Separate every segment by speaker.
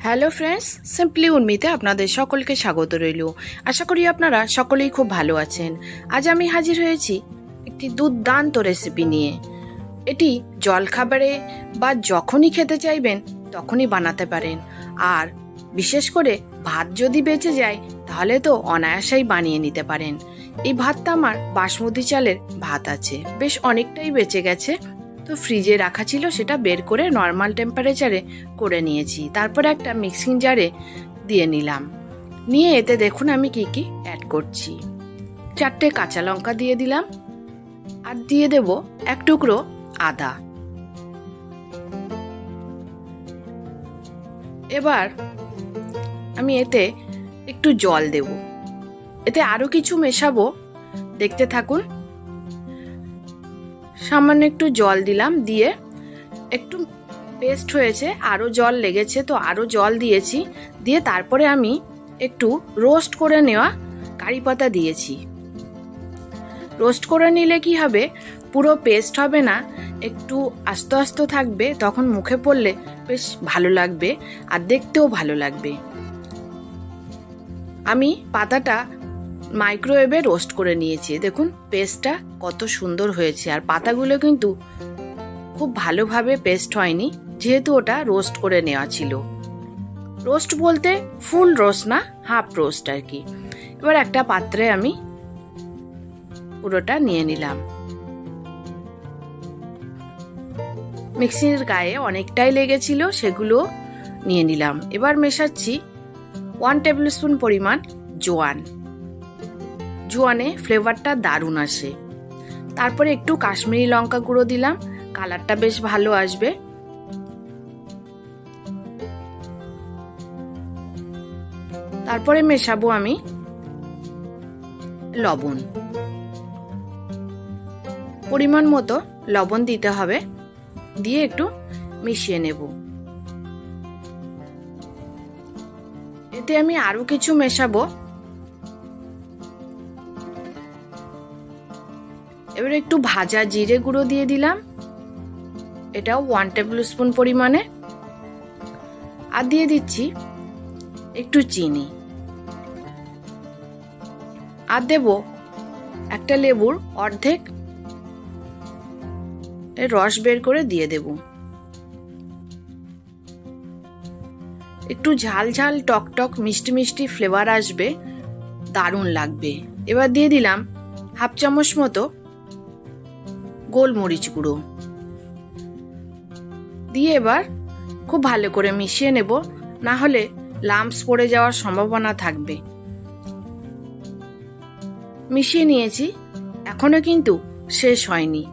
Speaker 1: Hello friends, simply উর্মিতে আপনাদের সকলকে স্বাগত রইল। আশা করি আপনারা সকলেই খুব ভালো আছেন। আজ আমি হাজির হয়েছি একটি দুর্দান্ত রেসিপি নিয়ে। এটি জলখাবারে বা যখনই খেতে চাইবেন তখনই বানাতে পারেন। আর বিশেষ করে ভাত যদি বেঁচে যায় তাহলে তো অনায়াসেই বানিয়ে নিতে পারেন। এই ভাতটা আমার বাসমতি চালের ভাত আছে, বেশ অনেকটাই বেঁচে গেছে, তো ফ্রিজে রাখা ছিল, সেটা বের করে নর্মাল টেম্পারেচারে করে নিয়েছি। তারপর একটা মিক্সিং জারে দিয়ে নিলাম। নিয়ে এতে দেখুন আমি কি কি অ্যাড করছি। 4টে কাঁচা লঙ্কা দিয়ে দিলাম, আর দিয়ে দেব 1 টুকরো আদা। এবার আমি এতে একটু জল দেব, এতে আরো কিছু মেশাবো, দেখতে থাকুন। সামান্য একটু জল দিলাম, দিয়ে একটু পেস্ট হয়েছে, আরো জল লেগেছে তো আরো জল দিয়েছি। দিয়ে তারপরে আমি একটু রোস্ট করে নেওয়া কারি পাতা দিয়েছি। রোস্ট করে নিলে কি হবে, পুরো পেস্ট হবে না, একটু আস্তে আস্তে থাকবে, তখন মুখে পড়লে বেশ ভালো লাগবে আর দেখতেও ভালো লাগবে। আমি পাতাটা মাইক্রোওয়েভে রোস্ট করে নিয়েছি। দেখুন পেস্টটা কত সুন্দর হয়েছে, আর পাতাগুলো কিন্তু খুব ভালোভাবে পেস্ট হয়নি, যেহেতু ওটা রোস্ট করে নেওয়া ছিল। রোস্ট বলতে ফুল রোস্ট না, হাফ রোস্ট আর কি। এবার একটা পাত্রে আমি পুরোটা নিয়ে নিলাম। মিক্সির গায়ে অনেকটাই লেগেছিল, সেগুলো নিয়ে নিলাম। এবার মেশাচ্ছি 1 টেবিল স্পুন পরিমাণ জোয়ান। জোয়ানে ফ্লেভারটা দারুণ আসে। তারপরে একটু কাশ্মীরি লঙ্কা গুঁড়ো দিলাম, কালারটা বেশ ভালো আসবে। তারপরে মেশাবো আমি লবণ, পরিমাণ মতো লবণ দিতে হবে, দিয়ে একটু মিশিয়ে নেব। এতে আমি আরো কিছু মেশাবো। এবারে একটু ভাজা জিরে গুঁড়ো দিয়ে দিলাম, এটাও 1 টেবিল স্পুন পরিমাণে। আর দিয়ে দিচ্ছি একটু চিনি, আর দেব একটা লেবুর অর্ধেক রস বের করে দিয়ে দেব। একটু ঝাল ঝাল টক টক মিষ্টি মিষ্টি ফ্লেভার আসবে, দারুণ লাগবে। এবার দিয়ে দিলাম 1/2 চামচ মতো গোলমরিচ গুঁড়ো দিয়ে এবার খুব ভালো করে মিশিয়ে নেব, না হলে লাম্পস পড়ে যাওয়ার সম্ভাবনা থাকবে। মিশিয়ে নিয়েছি, এখনো কিন্তু শেষ হয়নি।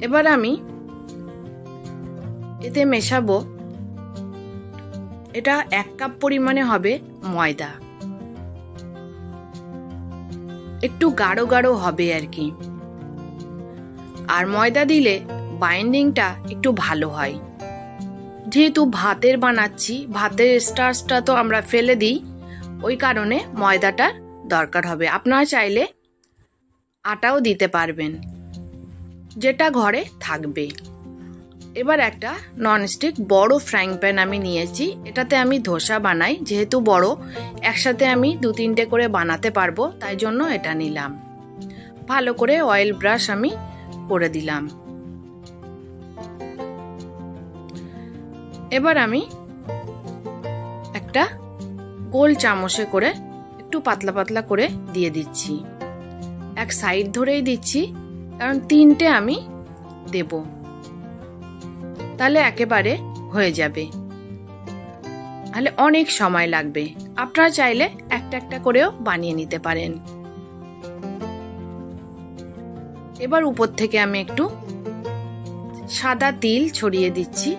Speaker 1: এবার আমি এতে মেশাবো, এটা 1 কাপ পরিমাণে হবে ময়দা, একটু গাঢ় গাঢ় হবে আর কি। আর ময়দা দিলে বাইন্ডিংটা একটু ভালো হয়। যেহেতু ভাতের বানাচ্ছি, ভাতের স্টার্চটা তো আমরা ফেলে দিই, ওই কারণে ময়দাটার দরকার হবে। আপনারা চাইলে আটাও দিতে পারবেন, যেটা ঘরে থাকবে। এবার একটা ননস্টিক বড় ফ্রাইং প্যান আমি নিয়েছি, এটাতে আমি ধোসা বানাই, যেহেতু বড়, একসাথে আমি 2-3টে করে বানাতে পারবো, তাই জন্য এটা নিলাম। ভালো করে অয়েল ব্রাশ আমি করে দিলাম। এবার আমি একটা গোল চামচে করে একটু পাতলা পাতলা করে দিয়ে দিচ্ছি। এক সাইড ধরেই দিচ্ছি, কারণ 3টে আমি দেব, তাহলে একেবারে হয়ে যাবে, তাহলে অনেক সময় লাগবে। আপনারা চাইলে একটা একটা করেও বানিয়ে নিতে পারেন। এবার উপর থেকে আমি একটু সাদা তিল ছড়িয়ে দিচ্ছি,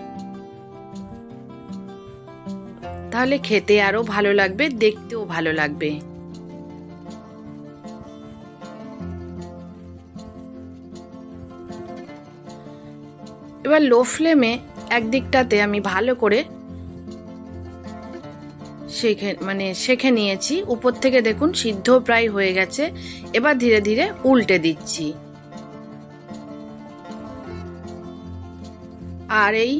Speaker 1: তাহলে খেতে আরো ভালো লাগবে, দেখতেও ভালো লাগবে। এবার লো ফ্লেমে একদিকটাতে আমি ভালো করে সেঁকে নিয়েছি। উপর থেকে দেখুন সিদ্ধ প্রায় হয়ে গেছে। এবার ধীরে ধীরে উল্টে দিচ্ছি। আর এই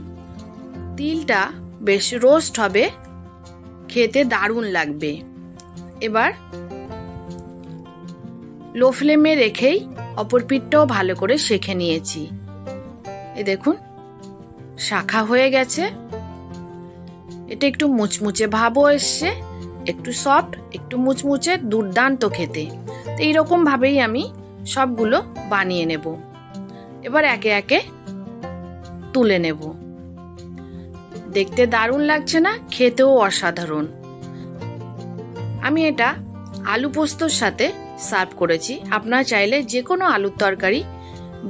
Speaker 1: তিলটা বেশ রোস্ট হবে, খেতে দারুণ লাগবে। এবার লো ফ্লেমে রেখেই অপর পিঠটাও ভালো করে সেঁকে নিয়েছি। এই দেখুন শাখা হয়ে গেছে, এটা একটু মুচমুচে ভাবও এসছে, একটু সফট একটু মুচমুচে, দুর্দান্ত খেতে। তো এইরকম ভাবেই আমি সবগুলো বানিয়ে নেব। এবার একে একে তুলে নেব। দেখতে দারুণ লাগছে না? খেতেও অসাধারণ। আমি এটা আলু পোস্তর সাথে সার্ভ করেছি। আপনারা চাইলে যে কোনো আলুর তরকারি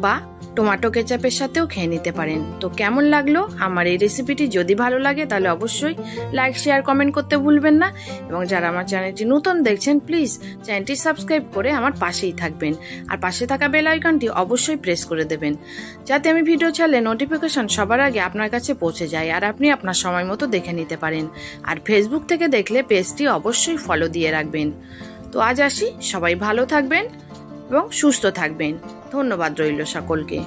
Speaker 1: বা টমেটো কেচাপের সাথেও খেয়ে নিতে পারেন। তো কেমন লাগলো আমার এই রেসিপিটি? যদি ভালো লাগে তাহলে অবশ্যই লাইক শেয়ার কমেন্ট করতে ভুলবেন না, এবং যারা আমার চ্যানেলটি নতুন দেখছেন প্লিজ চ্যানেলটি সাবস্ক্রাইব করে আমার পাশেই থাকবেন, আর পাশে থাকা বেল আইকনটি অবশ্যই প্রেস করে দেবেন, যাতে আমি ভিডিও ছাড়লে নোটিফিকেশন সবার আগে আপনার কাছে পৌঁছে যায় আর আপনি আপনার সময় মতো দেখে নিতে পারেন। আর ফেসবুক থেকে দেখলে পেজটি অবশ্যই ফলো দিয়ে রাখবেন। তো আজ আসি, সবাই ভালো থাকবেন এবং সুস্থ থাকবেন। ধন্যবাদ রইল সকলকে।